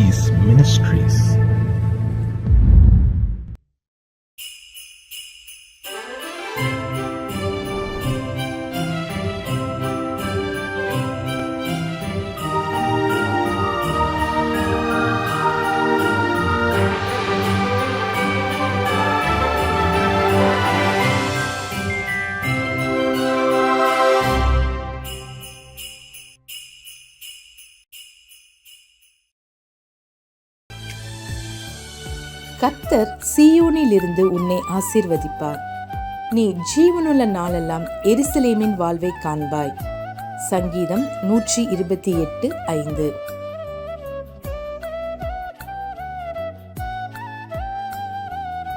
Seas Ministries. கர்த்தர் சீயோனிலிருந்து உன்னை ஆசீர்வதிப்பார். நீ ஜீவனுள்ள நாளெல்லாம் எருசலேமின் வாழ்வை காண்பாய். சங்கீதம் 128:5.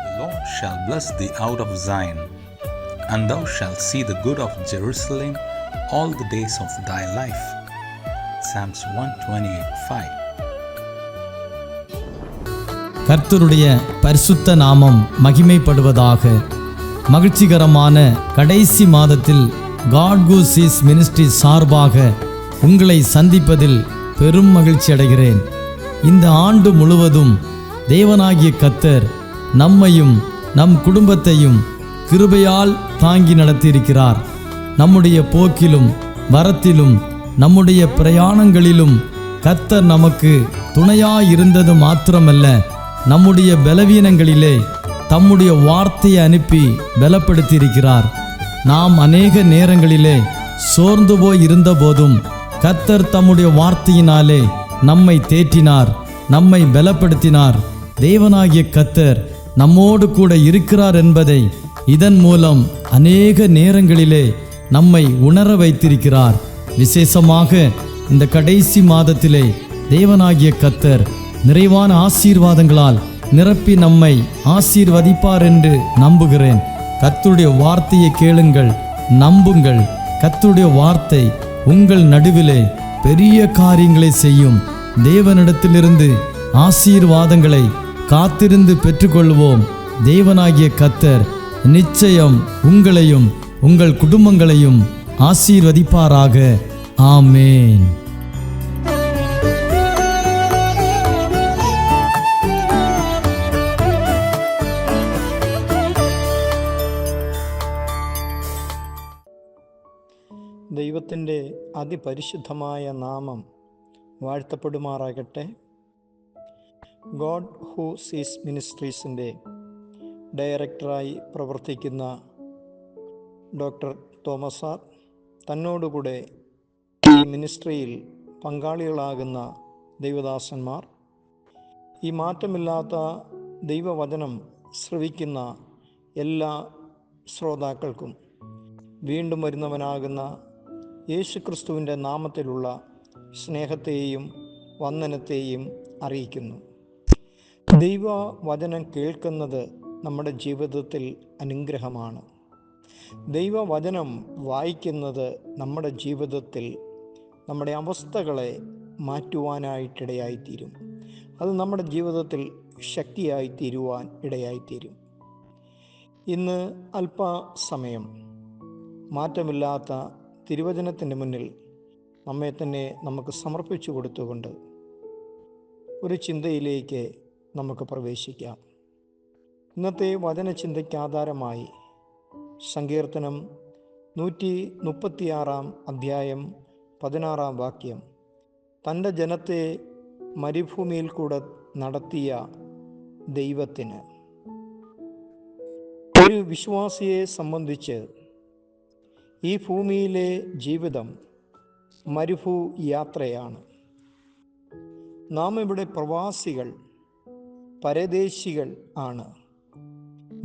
The Lord shall bless thee out of Zion, and thou shalt see the good of Jerusalem all the days of thy life. Psalms 128:5. கர்த்தருடைய பரிசுத்த நாமம் மகிமைப்படுவதாக. மகிழ்ச்சிகரமான கடைசி மாதத்தில் காட் ஹூ சீஸ் மினிஸ்ட்ரி சார்பாக உங்களை சந்திப்பதில் பெரும் மகிழ்ச்சி அடைகிறேன். இந்த ஆண்டு முழுவதும் தேவனாகிய கர்த்தர் நம்மையும் நம் குடும்பத்தையும் கிருபையால் தாங்கி நடத்தியிருக்கிறார். நம்முடைய போக்கிலும் வரத்திலும் நம்முடைய பிரயாணங்களிலும் கர்த்தர் நமக்கு துணையாயிருந்தது மாத்திரமல்ல, நம்முடைய பலவீனங்களிலே தம்முடைய வார்த்தையை அனுப்பி பலப்படுத்தியிருக்கிறார். நாம் அநேக நேரங்களிலே சோர்ந்து போய் இருந்த போதும் கர்த்தர் தம்முடைய வார்த்தையினாலே நம்மை தேற்றினார், நம்மை பலப்படுத்தினார். தேவனாகிய கர்த்தர் நம்மோடு கூட இருக்கிறார் என்பதை இதன் மூலம் அநேக நேரங்களிலே நம்மை உணர வைத்திருக்கிறார். விசேஷமாக இந்த கடைசி மாதத்திலே தேவனாகிய கர்த்தர் நிறைவான ஆசீர்வாதங்களால் நிரப்பி நம்மை ஆசீர்வதிப்பார் என்று நம்புகிறேன். கர்த்தருடைய வார்த்தையை கேளுங்கள், நம்புங்கள். கர்த்தருடைய வார்த்தை உங்கள் நடுவிலே பெரிய காரியங்களை செய்யும். தேவனிடத்திலிருந்து ஆசீர்வாதங்களை காத்திருந்து பெற்றுக்கொள்வோம். தேவனாகிய கர்த்தர் நிச்சயம் உங்களையும் உங்கள் குடும்பங்களையும் ஆசீர்வதிப்பாராக. ஆமேன். ദൈവത്തിൻ്റെ അതിപരിശുദ്ധമായ നാമം വാഴ്ത്തപ്പെടുമാറാകട്ടെ. ഗോഡ് ഹൂ സീസ് മിനിസ്ട്രീസിൻ്റെ ഡയറക്ടറായി പ്രവർത്തിക്കുന്ന ഡോക്ടർ തോമസ് സാർ, തന്നോടുകൂടെ ഈ മിനിസ്ട്രിയിൽ പങ്കാളികളാകുന്ന ദൈവദാസന്മാർ, ഈ മാറ്റമില്ലാത്ത ദൈവവചനം ശ്രവിക്കുന്ന എല്ലാ ശ്രോതാക്കൾക്കും വീണ്ടും വരുന്നവനാകുന്ന യേശുക്രിസ്തുവിൻ്റെ നാമത്തിലുള്ള സ്നേഹത്തെയും വന്ദനത്തെയും അറിയിക്കുന്നു. ദൈവവചനം കേൾക്കുന്നത് നമ്മുടെ ജീവിതത്തിൽ അനുഗ്രഹമാണ്. ദൈവവചനം വായിക്കുന്നത് നമ്മുടെ ജീവിതത്തിൽ നമ്മുടെ അവസ്ഥകളെ മാറ്റുവാനായിട്ടിടയായിത്തീരും. അത് നമ്മുടെ ജീവിതത്തിൽ ശക്തിയായി തീരുവാൻ ഇടയായിത്തീരും. ഇന്ന് അല്പസമയം മാറ്റമില്ലാത്ത തിരുവചനത്തിൻ്റെ മുന്നിൽ നമ്മെ തന്നെ നമുക്ക് സമർപ്പിച്ചു കൊടുത്തുകൊണ്ട് ഒരു ചിന്തയിലേക്ക് നമുക്ക് പ്രവേശിക്കാം. ഇന്നത്തെ വചനചിന്തയ്ക്ക് ആധാരമായി സങ്കീർത്തനം 136 അധ്യായം 16 വാക്യം, തൻ്റെ ജനത്തെ മരുഭൂമിയിൽ കൂടെ നടത്തിയ ദൈവത്തിന്. ഒരു വിശ്വാസിയെ സംബന്ധിച്ച് ഈ ഭൂമിയിലെ ജീവിതം മരുഭൂ യാത്രയാണ്. നാം ഇവിടെ പ്രവാസികൾ, പരദേശികൾ ആണ്.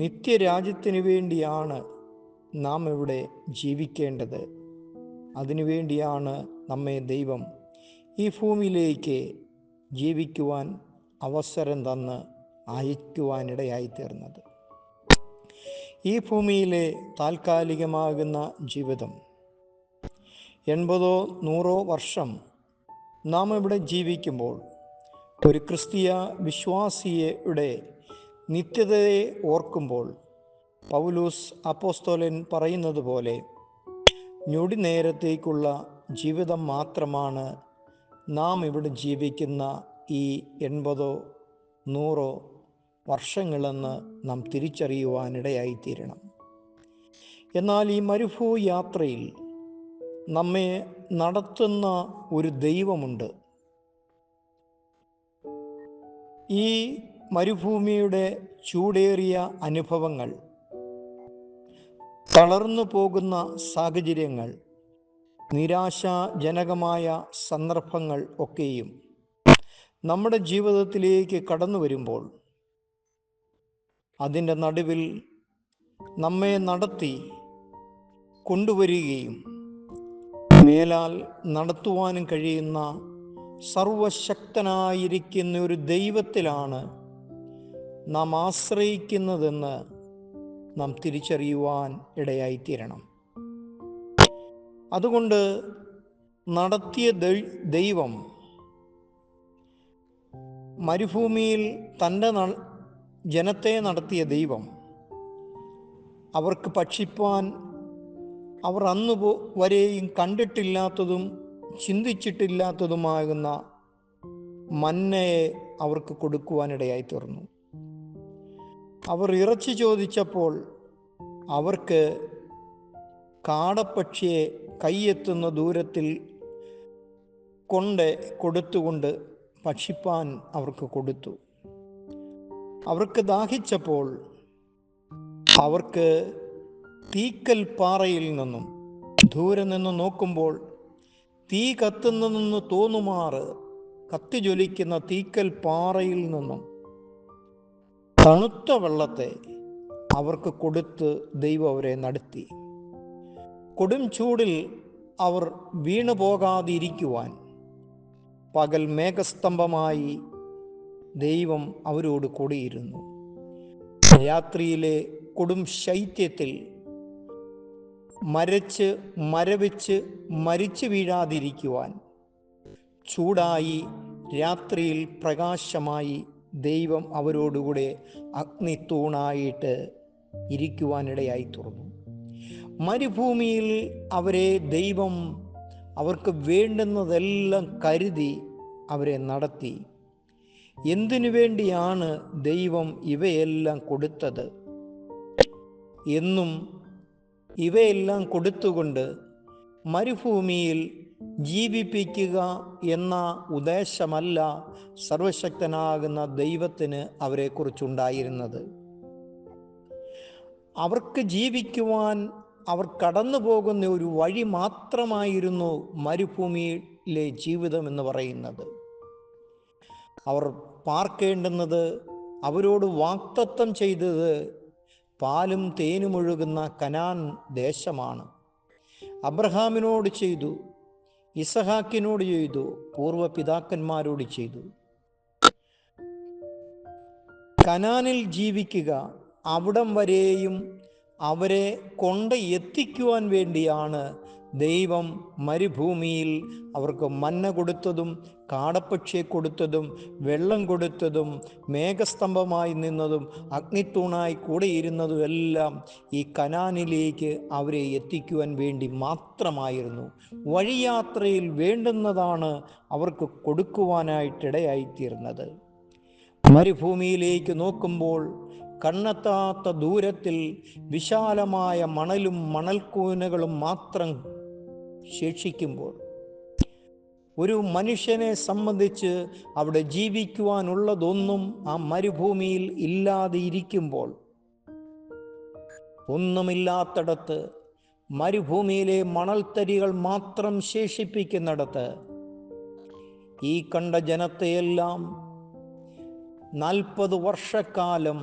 നിത്യരാജ്യത്തിനു വേണ്ടിയാണ് നാം ഇവിടെ ജീവിക്കേണ്ടത്. അതിനുവേണ്ടിയാണ് നമ്മെ ദൈവം ഈ ഭൂമിയിലേക്ക് ജീവിക്കുവാൻ അവസരം തന്ന് അയക്കുവാനിടയായിത്തീർന്നത്. ഈ ഭൂമിയിലെ താൽക്കാലികമാകുന്ന ജീവിതം 80-100 വർഷം നാം ഇവിടെ ജീവിക്കുമ്പോൾ ഒരു ക്രിസ്തീയ വിശ്വാസിയുടെ നിത്യതയെ ഓർക്കുമ്പോൾ പൗലോസ് അപ്പോസ്തലൻ പറയുന്നത് പോലെ ഞൊടി നേരത്തേക്കുള്ള ജീവിതം മാത്രമാണ് നാം ഇവിടെ ജീവിക്കുന്ന ഈ 80 100 വർഷങ്ങളെന്ന് നാം തിരിച്ചറിയുവാനിടയായിത്തീരണം. എന്നാൽ ഈ മരുഭൂയാത്രയിൽ നമ്മെ നടത്തുന്ന ഒരു ദൈവമുണ്ട്. ഈ മരുഭൂമിയുടെ ചൂടേറിയ അനുഭവങ്ങൾ, തളർന്നു പോകുന്ന സാഹചര്യങ്ങൾ, നിരാശാജനകമായ സന്ദർഭങ്ങൾ ഒക്കെയും നമ്മുടെ ജീവിതത്തിലേക്ക് കടന്നു വരുമ്പോൾ അതിൻ്റെ നടുവിൽ നമ്മെ നടത്തി കൊണ്ടുവരികയും മേലാൽ നടത്തുവാനും കഴിയുന്ന സർവശക്തനായിരിക്കുന്ന ഒരു ദൈവത്തിലാണ് നാം ആശ്രയിക്കുന്നതെന്ന് നാം തിരിച്ചറിയുവാൻ ഇടയായിത്തീരണം. അതുകൊണ്ട് നടത്തിയ ദൈവം, മരുഭൂമിയിൽ തൻ്റെ ജനത്തെ നടത്തിയ ദൈവം, അവർക്ക് ഭക്ഷിപ്പാൻ അവർ അന്ന് വരെയും കണ്ടിട്ടില്ലാത്തതും ചിന്തിച്ചിട്ടില്ലാത്തതുമാകുന്ന മന്നയെ അവർക്ക് കൊടുക്കുവാനിടയായി തീർന്നു. അവർ ഇറച്ചി ചോദിച്ചപ്പോൾ അവർക്ക് കാടപ്പക്ഷിയെ കൈയെത്തുന്ന ദൂരത്തിൽ കൊടുത്തുകൊണ്ട് ഭക്ഷിപ്പാൻ അവർക്ക് കൊടുത്തു. അവർക്ക് ദാഹിച്ചപ്പോൾ അവർക്ക് തീക്കൽ പാറയിൽ നിന്നും, ദൂരെ നിന്ന് നോക്കുമ്പോൾ തീ കത്തുന്നതെന്ന് തോന്നുമാറ് കത്തിജ്വലിക്കുന്ന തീക്കൽ പാറയിൽ നിന്നും തണുത്ത വെള്ളത്തെ അവർക്ക് കൊടുത്ത് ദൈവം അവരെ നടത്തി. കൊടും ചൂടിൽ അവർ വീണു പോകാതിരിക്കുവാൻ പകൽ മേഘസ്തംഭമായി ദൈവം അവരോട് കൂടിയിരുന്നു. രാത്രിയിലെ കൊടും ശൈത്യത്തിൽ മരവിച്ച് മരിച്ചു വീഴാതിരിക്കുവാൻ ചൂടായി രാത്രിയിൽ പ്രകാശമായി ദൈവം അവരോടുകൂടെ അഗ്നിത്തൂണായിട്ട് ഇരിക്കുവാനിടയായി തീർന്നു. മരുഭൂമിയിൽ അവരെ ദൈവം അവർക്ക് വേണ്ടുന്നതെല്ലാം കരുതി അവരെ നടത്തി. എന്തിനു വേണ്ടിയാണ് ദൈവം ഇവയെല്ലാം കൊടുത്തത് എന്നും ഇവയെല്ലാം കൊടുത്തുകൊണ്ട് മരുഭൂമിയിൽ ജീവിപ്പിക്കുക എന്ന ഉദ്ദേശമല്ല സർവശക്തനാകുന്ന ദൈവത്തിന് അവരെക്കുറിച്ചുണ്ടായിരുന്നത്. അവർക്ക് ജീവിക്കുവാൻ അവർ കടന്നു പോകുന്ന ഒരു വഴി മാത്രമായിരുന്നു മരുഭൂമിയിലെ ജീവിതം എന്ന് പറയുന്നത്. അവർ പാർക്കേണ്ടുന്നത്, അവരോട് വാഗ്ദത്തം ചെയ്തത് പാലും തേനും ഒഴുകുന്ന കനാൻ ദേശമാണ്. അബ്രഹാമിനോട് ചെയ്തു, ഇസഹാക്കിനോട് ചെയ്തു, പൂർവ്വ പിതാക്കന്മാരോട് ചെയ്തു. കനാനിൽ ജീവിക്കുക, അവിടം വരെയും അവരെ കൊണ്ട് എത്തിക്കുവാൻ വേണ്ടിയാണ് ദൈവം മരുഭൂമിയിൽ അവർക്ക് മന്ന കൊടുത്തതും കാടപ്പക്ഷിയെ കൊടുത്തതും വെള്ളം കൊടുത്തതും മേഘസ്തംഭമായി നിന്നതും അഗ്നിത്തൂണായി കൂടെ ഇരുന്നതും എല്ലാം ഈ കനാനിലേക്ക് അവരെ എത്തിക്കുവാൻ വേണ്ടി മാത്രമായിരുന്നു. വഴിയാത്രയിൽ വേണ്ടുന്നതാണ് അവർക്ക് കൊടുക്കുവാനായിട്ടിടയായിത്തീർന്നത്. മരുഭൂമിയിലേക്ക് നോക്കുമ്പോൾ കണ്ണെത്താത്ത ദൂരത്തിൽ വിശാലമായ മണലും മണൽക്കൂനകളും മാത്രം ശേഷിക്കുമ്പോൾ, ഒരു മനുഷ്യനെ സംബന്ധിച്ച് അവിടെ ജീവിക്കുവാനുള്ളതൊന്നും ആ മരുഭൂമിയിൽ ഇല്ലാതെ ഇരിക്കുമ്പോൾ, ഒന്നുമില്ലാത്തടത്ത് മരുഭൂമിയിലെ മണൽത്തരികൾ മാത്രം ശേഷിപ്പിക്കുന്നിടത്ത് ഈ കണ്ട ജനത്തെയെല്ലാം 40 വർഷക്കാലം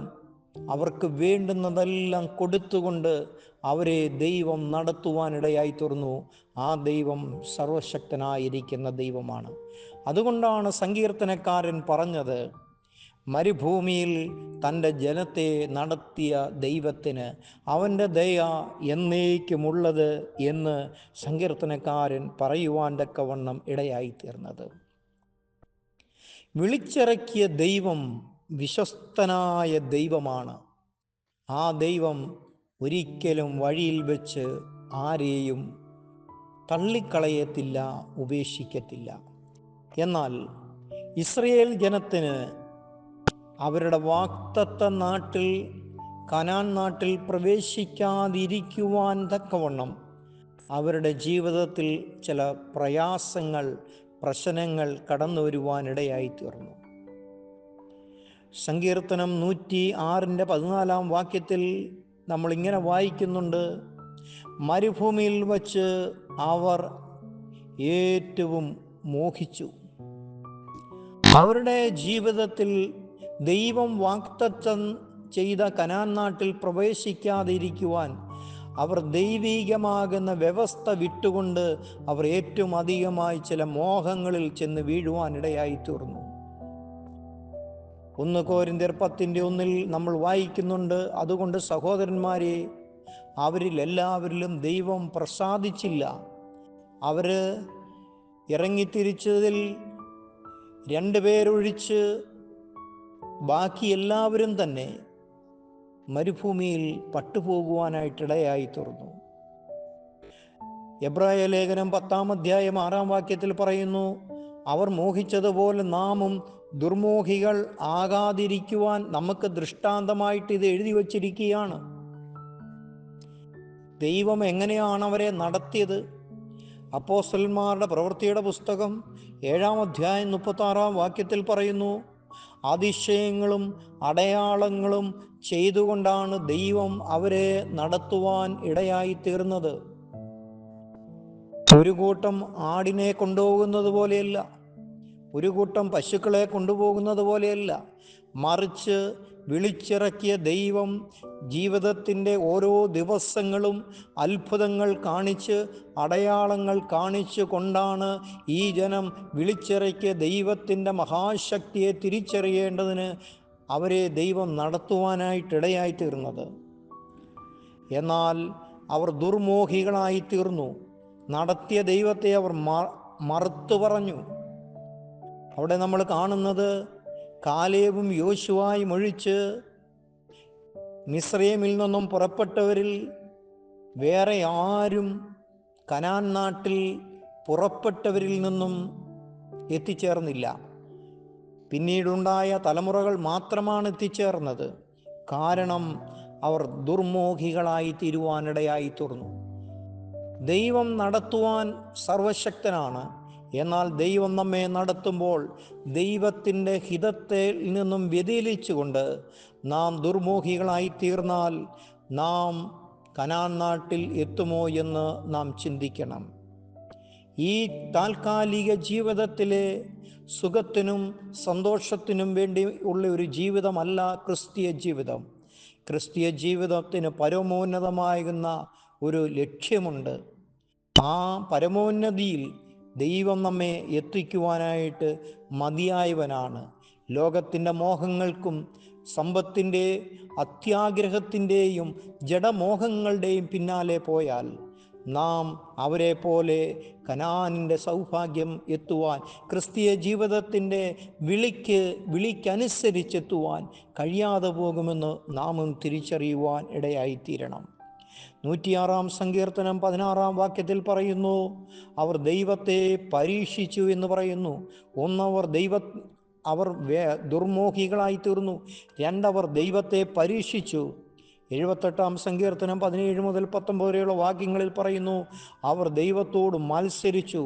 അവർക്ക് വേണ്ടുന്നതെല്ലാം കൊടുത്തുകൊണ്ട് അവരെ ദൈവം നടത്തുവാനിടയായി തീർന്നു. ആ ദൈവം സർവശക്തനായിരിക്കുന്ന ദൈവമാണ്. അതുകൊണ്ടാണ് സങ്കീർത്തനക്കാരൻ പറഞ്ഞത്, മരുഭൂമിയിൽ തൻ്റെ ജനത്തെ നടത്തിയ ദൈവത്തിന് അവൻ്റെ ദയ എന്നേക്കുമുള്ളത് എന്ന് സങ്കീർത്തനക്കാരൻ പറയുവാൻ തക്കവണ്ണം ഇടയായിത്തീർന്നത്. വിളിച്ചിറക്കിയ ദൈവം വിശ്വസ്തനായ ദൈവമാണ്. ആ ദൈവം ഒരിക്കലും വഴിയിൽ വെച്ച് ആരെയും തള്ളിക്കളയത്തില്ല, ഉപേക്ഷിക്കത്തില്ല. എന്നാൽ ഇസ്രയേൽ ജനത്തിന് അവരുടെ വാഗ്ദത്ത നാട്ടിൽ, കനാൻ നാട്ടിൽ പ്രവേശിക്കാതിരിക്കുവാൻ തക്കവണ്ണം അവരുടെ ജീവിതത്തിൽ ചില പ്രയാസങ്ങൾ, പ്രശ്നങ്ങൾ കടന്നു വരുവാനിടയായി തീർന്നു. സങ്കീർത്തനം 106:14 നമ്മളിങ്ങനെ വായിക്കുന്നുണ്ട്: മരുഭൂമിയിൽ വച്ച് അവർ ഏറ്റവും മോഹിച്ചു. അവരുടെ ജീവിതത്തിൽ ദൈവം വാഗ്ദത്തം ചെയ്ത കനാൻ നാട്ടിൽ പ്രവേശിക്കാതിരിക്കുവാൻ അവർ ദൈവികമാകുന്ന വ്യവസ്ഥ വിട്ടുകൊണ്ട് അവർ ഏറ്റവും അധികമായി ചില മോഹങ്ങളിൽ ചെന്ന് വീഴുവാനിടയായി തീർന്നു. 1 കൊരിന്ത്യർ 10:1 നമ്മൾ വായിക്കുന്നുണ്ട്: അതുകൊണ്ട് സഹോദരന്മാരെ, അവരിൽ എല്ലാവരിലും ദൈവം പ്രസാദിച്ചില്ല. അവർ ഇറങ്ങിത്തിരിച്ചതിൽ 2 പേരൊഴിച്ച് ബാക്കി എല്ലാവരും തന്നെ മരുഭൂമിയിൽ പട്ടുപോകുവാനായിട്ടിടയായി തീർന്നു. എബ്രായ ലേഖനം 10:6 പറയുന്നു: അവർ മോഹിച്ചതുപോലെ നാമും ദുർമോഹികൾ ആകാതിരിക്കുവാൻ നമുക്ക് ദൃഷ്ടാന്തമായിട്ട് ഇത് എഴുതി വച്ചിരിക്കുകയാണ്. ദൈവം എങ്ങനെയാണ് അവരെ നടത്തിയത്? അപ്പോസ്തലന്മാരുടെ പ്രവൃത്തിയുടെ പുസ്തകം 7:36 പറയുന്നു: അതിശയങ്ങളും അടയാളങ്ങളും ചെയ്തുകൊണ്ടാണ് ദൈവം അവരെ നടത്തുവാൻ ഇടയായി തീർന്നത്. ഒരു കൂട്ടം ആടിനെ കൊണ്ടുപോകുന്നത് പോലെയല്ല, ഒരു കൂട്ടം പശുക്കളെ കൊണ്ടുപോകുന്നത് പോലെയല്ല, മറിച്ച് വിളിച്ചിറക്കിയ ദൈവം ജീവിതത്തിൻ്റെ ഓരോ ദിവസങ്ങളും അത്ഭുതങ്ങൾ കാണിച്ച്, അടയാളങ്ങൾ കാണിച്ചു കൊണ്ടാണ് ഈ ജനം വിളിച്ചിറക്കിയ ദൈവത്തിൻ്റെ മഹാശക്തിയെ തിരിച്ചറിയേണ്ടതിന് അവരെ ദൈവം നടത്തുവാനായിട്ടിടയായി തീർന്നത്. എന്നാൽ അവർ ദുർമോഹികളായി തീർന്നു. നടത്തിയ ദൈവത്തെ അവർ മറുത്തു പറഞ്ഞു. അവിടെ നമ്മൾ കാണുന്നത് കാലേബും യോശുവയും ഒഴിച്ച് മിസ്രയീമിൽ നിന്നും പുറപ്പെട്ടവരിൽ വേറെ ആരും കനാൻ നാട്ടിൽ പുറപ്പെട്ടവരിൽ നിന്നും എത്തിച്ചേർന്നില്ല. പിന്നീടുണ്ടായ തലമുറകൾ മാത്രമാണ് എത്തിച്ചേർന്നത്. കാരണം അവർ ദുർമോഹികളായി തീരുവാനിടയായി തീർന്നു. ദൈവം നടത്തുവാൻ സർവശക്തനാണ്. എന്നാൽ ദൈവം നമ്മെ നടത്തുമ്പോൾ ദൈവത്തിൻ്റെ ഹിതത്തിൽ നിന്നും വ്യതിചലിച്ചുകൊണ്ട് നാം ദുർമോഹികളായി തീർന്നാൽ നാം കനാൻ നാട്ടിൽ എത്തുമോ എന്ന് നാം ചിന്തിക്കണം. ഈ താൽക്കാലിക ജീവിതത്തിലെ സുഖത്തിനും സന്തോഷത്തിനും വേണ്ടി ഉള്ള ഒരു ജീവിതമല്ല ക്രിസ്തീയ ജീവിതം. ക്രിസ്തീയ ജീവിതത്തിന് പരമോന്നതമാകുന്ന ഒരു ലക്ഷ്യമുണ്ട്. ആ പരമോന്നതിയിൽ ദൈവം നമ്മെ എത്തിക്കുവാനായിട്ട് മതിയായവനാണ്. ലോകത്തിൻ്റെ മോഹങ്ങൾക്കും സമ്പത്തിൻ്റെ അത്യാഗ്രഹത്തിൻ്റെയും ജഡമോഹങ്ങളുടെയും പിന്നാലെ പോയാൽ നാം അവരെ പോലെ കനാനിൻ്റെ സൗഭാഗ്യം എത്തുവാൻ, ക്രിസ്തീയ ജീവിതത്തിൻ്റെ വിളിക്കനുസരിച്ചെത്തുവാൻ കഴിയാതെ പോകുമെന്ന് നാമും തിരിച്ചറിയുവാൻ ഇടയായിത്തീരണം. 106 സങ്കീർത്തനം 16 പറയുന്നു: അവർ ദൈവത്തെ പരീക്ഷിച്ചു എന്ന് പറയുന്നു. അവർ ദുർമോഹികളായി തീർന്നു. 2 അവർ ദൈവത്തെ പരീക്ഷിച്ചു. 78 സങ്കീർത്തനം 17-19 പറയുന്നു: അവർ ദൈവത്തോട് മത്സരിച്ചു.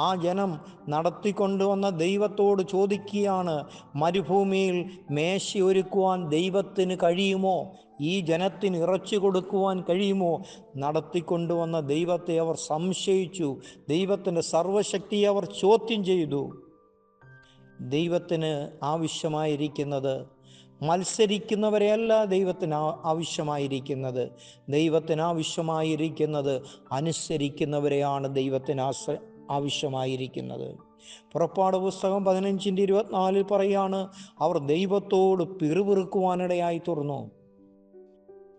ആ ജനം നടത്തിക്കൊണ്ടുവന്ന ദൈവത്തോട് ചോദിക്കുകയാണ്: മരുഭൂമിയിൽ മേശയൊരുക്കുവാൻ ദൈവത്തിന് കഴിയുമോ? ഈ ജനത്തിന് ഇറച്ചി കൊടുക്കുവാൻ കഴിയുമോ? നടത്തിക്കൊണ്ടുവന്ന ദൈവത്തെ അവർ സംശയിച്ചു. ദൈവത്തിൻ്റെ സർവശക്തിയെ അവർ ചോദ്യം ചെയ്തു. ദൈവത്തിന് ആവശ്യമായിരിക്കുന്നത് മത്സരിക്കുന്നവരെയല്ല ദൈവത്തിന് ആവശ്യമായിരിക്കുന്നത്. ദൈവത്തിന് ആവശ്യമായിരിക്കുന്നത് അനുസരിക്കുന്നവരെയാണ് ദൈവത്തിന് ആവശ്യമായിരിക്കുന്നത്. പുറപ്പാട് പുസ്തകം 15:24 പറയാണ്: അവർ ദൈവത്തോട് പിറുപിറുക്കുവാനിടയായി തീർന്നു.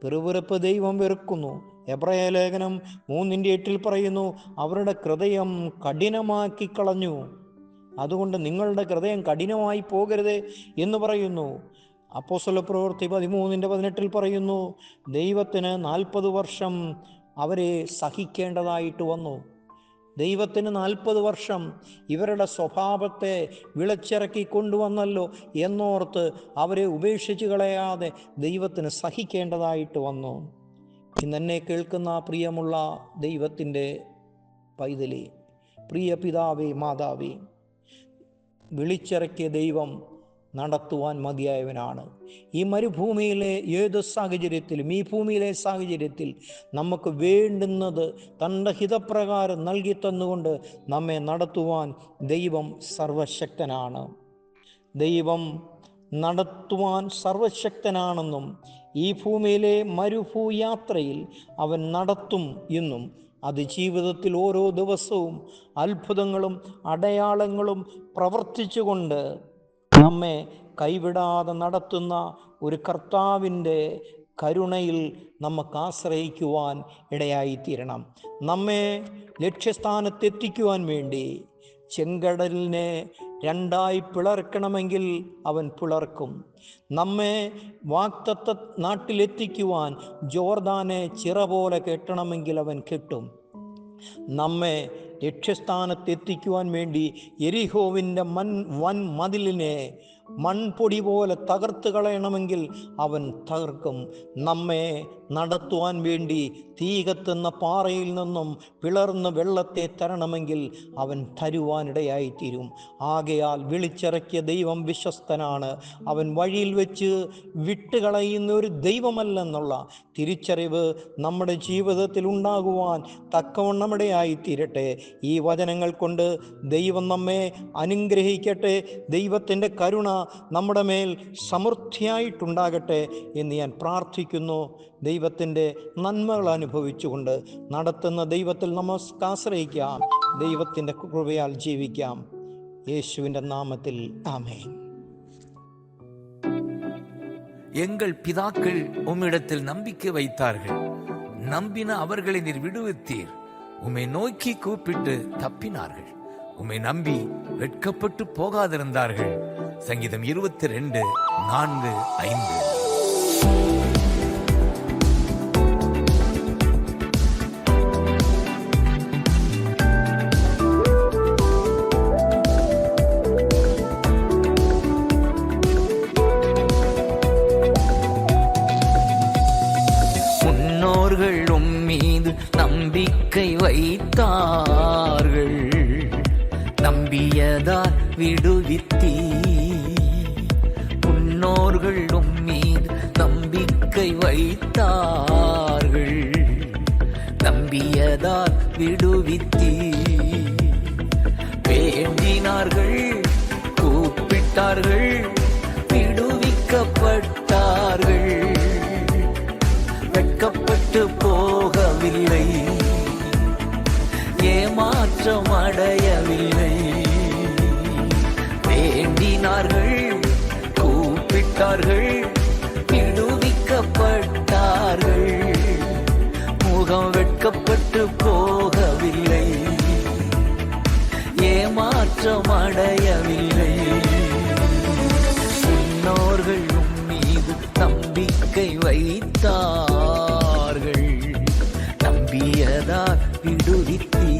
പിറുപിറുപ്പ് ദൈവം വെറുക്കുന്നു. എബ്രായ ലേഖനം 3:8 പറയുന്നു: അവരുടെ ഹൃദയം കഠിനമാക്കി കളഞ്ഞു. അതുകൊണ്ട് നിങ്ങളുടെ ഹൃദയം കഠിനമായി പോകരുത് എന്ന് പറയുന്നു. അപ്പോസ്തലപ്രവൃത്തി 13:18 പറയുന്നു: ദൈവത്തിന് 40 വർഷം അവരെ സഹിക്കേണ്ടതായിട്ട് വന്നു. ദൈവത്തിന് 40 വർഷം ഇവരുടെ സ്വഭാവത്തെ വിളിച്ചിറക്കി കൊണ്ടുവന്നല്ലോ എന്നോർത്ത് അവരെ ഉപേക്ഷിച്ച് കളയാതെ ദൈവത്തിന് സഹിക്കേണ്ടതായിട്ട് വന്നു. ഇന്നെന്നെ കേൾക്കുന്ന പ്രിയമുള്ള ദൈവത്തിൻ്റെ പൈതലേ, പ്രിയ പിതാവേ, മാതാവേ, വിളിച്ചിറക്കിയ ദൈവം നടത്തുവാൻ മതിയായവനാണ്. ഈ മരുഭൂമിയിലെ ഏത് സാഹചര്യത്തിലും, ഈ ഭൂമിയിലെ സാഹചര്യത്തിൽ നമുക്ക് വേണ്ടുന്നത് തൻ്റെ ഹിതപ്രകാരം നൽകി തന്നുകൊണ്ട് നമ്മെ നടത്തുവാൻ ദൈവം സർവശക്തനാണ്. ദൈവം നടത്തുവാൻ സർവശക്തനാണെന്നും ഈ ഭൂമിയിലെ മരുഭൂയാത്രയിൽ അവൻ നടത്തും എന്നും അത് ജീവിതത്തിൽ ഓരോ ദിവസവും അത്ഭുതങ്ങളും അടയാളങ്ങളും പ്രവർത്തിച്ചുകൊണ്ട് നമ്മെ കൈവിടാതെ നടത്തുന്ന ഒരു കർത്താവിൻ്റെ കരുണയിൽ നമുക്ക് ആശ്രയിക്കുവാൻ ഇടയായിത്തീരണം. നമ്മെ ലക്ഷ്യസ്ഥാനത്തെത്തിക്കുവാൻ വേണ്ടി ചെങ്കടലിനെ 2 പിളർക്കണമെങ്കിൽ അവൻ പിളർക്കും. നമ്മെ വാഗ്ദത്ത നാട്ടിലെത്തിക്കുവാൻ ജോർദാനെ ചിറ പോലെ കെട്ടണമെങ്കിൽ അവൻ കെട്ടും. നമ്മെ ലക്ഷ്യസ്ഥാനത്തെത്തിക്കുവാൻ വേണ്ടി യെരിഹോവിൻ്റെ വൻ മതിലിനെ മൺപൊടി പോലെ തകർത്ത് കളയണമെങ്കിൽ അവൻ തകർക്കും. നമ്മെ നടത്തുവാൻ വേണ്ടി തീ കത്തുന്ന പാറയിൽ നിന്നും പിളർന്ന് വെള്ളത്തെ തരണമെങ്കിൽ അവൻ തരുവാനിടയായിത്തീരും. ആകയാൽ വിളിച്ചിറക്കിയ ദൈവം വിശ്വസ്തനാണ്. അവൻ വഴിയിൽ വെച്ച് വിട്ടുകളയുന്ന ഒരു ദൈവമല്ലെന്നുള്ള തിരിച്ചറിവ് നമ്മുടെ ജീവിതത്തിൽ ഉണ്ടാകുവാൻ തക്കവണ്ണമിടയായിത്തീരട്ടെ. ഈ വചനങ്ങൾ കൊണ്ട് ദൈവം നമ്മെ അനുഗ്രഹിക്കട്ടെ. ദൈവത്തിൻ്റെ കരുണ നമ്മുടെ മേൽ സമൃദ്ധിയായിട്ടുണ്ടാകട്ടെ എന്ന് ഞാൻ പ്രാർത്ഥിക്കുന്നു. ദൈവത്തിൻ്റെ നന്മകൾ അനുഭവിച്ചുകൊണ്ട് നടത്തുന്ന ദൈവത്തിൽ നമുക്ക് ആശ്രയിക്കാം. ദൈവത്തിൻ്റെ കൃപയാൽ ജീവിക്കാം. യേശുവിൻ്റെ നാമത്തിൽ ആമേൻ. எங்கள் பிதாக்கள் உம்மிடத்தில் நம்பிக்கை வைத்தார்கள். நம்பின அவர்களை நீர் விடுவித்தீர். உம்மை நோக்கி கூப்பிட்டு தப்பினார்கள். உம்மை நம்பி வெட்கப்பட்டு போகாதிருந்தார்கள். சங்கீதம் 22:4-5. முன்னோர்கள் உம்மீது நம்பிக்கை வைத்தார்கள். நம்பியதால் விடுவித்தீ. முன்னோர்கள் உம்மீது நம்பிக்கை வைத்தார்கள். நம்பியதால் விடுவித்தீ. வேண்டினார்கள், கூப்பிட்டார்கள், விடுவிக்கப்பட்டார்கள். வெட்கப்பட்டு போகவில்லை, ஏமாற்றம் அடையவில்லை. வேண்டினார்கள், கூப்பிட்டார்கள், விடுவிக்கப்பட்டார்கள். முகம் வெட்கப்பட்டு போகவில்லை, ஏமாற்றம் அடையவில்லை. முன்னோர்கள் மீது நம்பிக்கை வைத்தார்கள். நம்பியதால் விடுவித்தீ.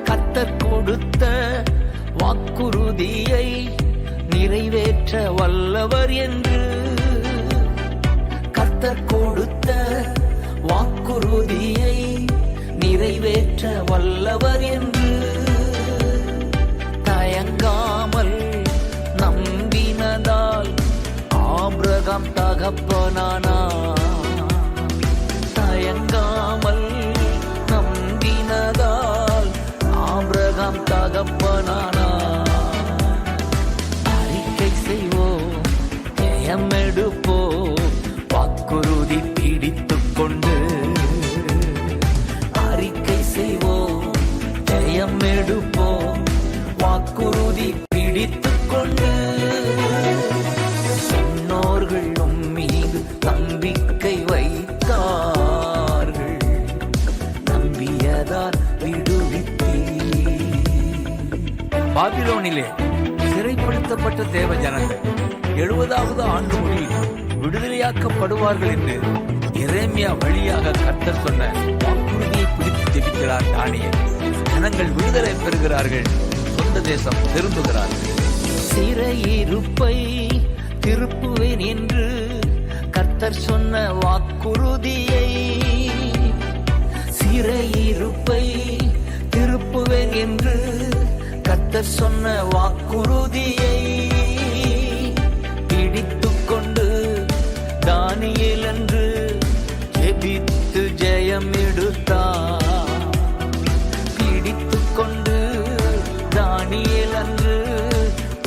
கர்த்தர் கொடுத்த வாக்குறுதியை நிறைவேற்ற வல்லவர் என்று. கர்த்தர் கொடுத்த வாக்குறுதியை நிறைவேற்ற வல்லவர் என்று தயங்காமல் நம்பினதால் ஆபிரகாம் தகப்பனானார். தயங்காமல் நம்பினதால் ஆபிரகாம் தகப்பனானார். அறிக்கை செய்வோம், ஜெயம் எடுப்போம், வாக்குறுதி பிடித்துக் கொண்டு. அறிக்கை செய்வோம், ஜெயம் எடுப்போம், வாக்குறுதி பிடித்துக் கொண்டு. முன்னோர்கள் மீது பாபிலோனிலே சிறைப்படுத்தப்பட்ட தேவ ஜனங்கள் 70வது ஆண்டு முடிவில் விடுதலையாக்கப்படுவார்கள் என்று எரேமியா வழியாக கர்த்தர் சொன்ன வாக்குறுதியை பிடித்து ஜெபிக்கிறார் தானியேல். ஜனங்கள் விடுதலை பெறுகிறார்கள், சொந்த தேசம் திரும்புகிறார்கள். சிறையிருப்பை திருப்புவேன் என்று கர்த்தர் சொன்ன வாக்குறுதியை, சிறையிருப்பை திருப்புவேன் என்று கர்த்தர் சொன்ன வாக்குறுதியை பிடித்துக் கொண்டு தானியேல் என்று ஜெபித்து ஜெயம் எடுத்தார். பிடித்துக் கொண்டு தானியேல் என்று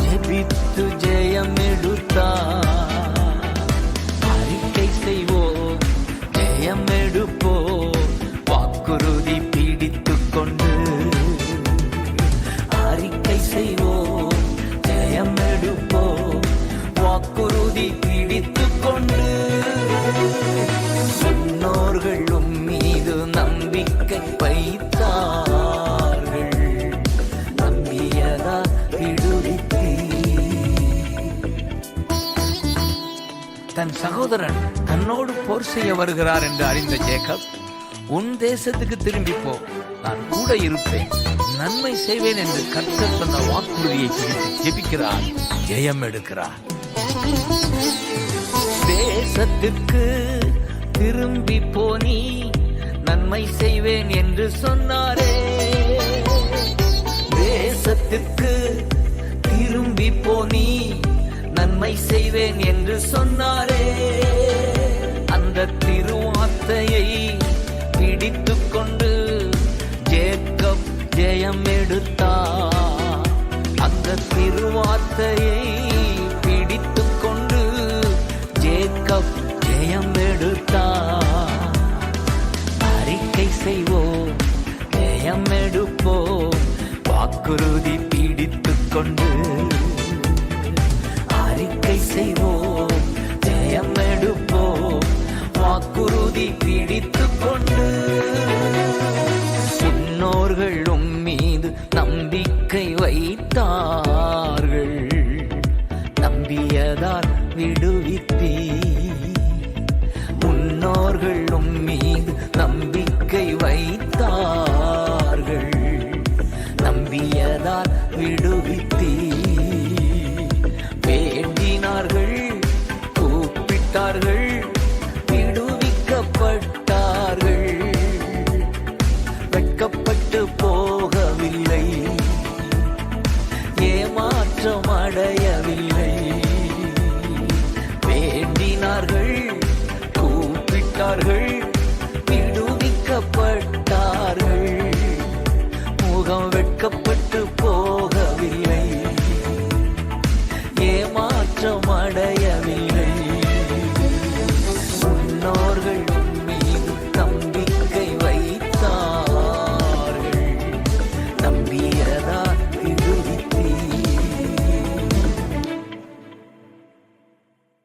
ஜெபித்து ஜெயம் எடுத்தார். அறிக்கை செய்வோம், ஜெயம் எடுப்போம், வாக்குறுதி பிடித்துக் கொண்டு. அறிக்கை செய்வோம், ஜெயம் எடுப்போம், வாக்குறுதி பிடித்துக் கொண்டு. முன்னோர்களும் மீது நம்பிக்கை வைத்தார்கள், நம்பியதா விடுவித்தீ. தன் சகோதரன் தன்னோடு போர் செய்ய வருகிறார் என்று அறிந்த ஜேக்கப், உன் தேசத்துக்கு திரும்பி போ, நான் கூட இருப்பேன், நன்மை செய்வேன் என்று கர்த்தர் சொன்ன வாக்குறுதியை பிடித்து ஜெபிக்கிறார், ஜெயம் எடுக்கிறார். தேசத்திற்கு திரும்பி போனி, நன்மை செய்வேன் என்று சொன்னாரே. தேசத்திற்கு திரும்பி போனி, நன்மை செய்வேன் என்று சொன்னாரே. அந்த திருவார்த்தையை பிடித்துக் கொண்டு ஜேக்கப் ஜெயம் எடுத்தார். அந்த திருவார்த்தையை பிடித்துக் கொண்டு ஜேக்கப் ஜெயம் எடுத்தார். அறிக்கை செய்வோம், ஜெயம் எடுப்போம், வாக்குறுதி பிடித்துக் கொண்டு. அறிக்கை செய்வோம், ஜெயம் எடுப்போம், வாக்குறுதி பிடித்துக் கொண்டு. முன்னோர்கள் மீது நம்பிக்கை வைத்தார்கள், நம்பியதால் விடுவித்தீ. முன்னோர்கள் மீது நம்பிக்கை வைத்தார்கள், நம்பியதால் விடுவித்தீ. வேண்டினார்கள், கூப்பிட்டார்கள், விடுவிக்கப்பட்டார்கள். வெட்கப்பட்டு போகவில்லை, ஏமாற்றம் அடையவில்லை. வேண்டினார்கள், கூப்பிட்டார்கள், விடுவிக்கப்பட்டார்கள். முகம் வெட்கப்பட்டு போகவில்லை, ஏமாற்றம் அடையவில்லை. முன்னோர்கள்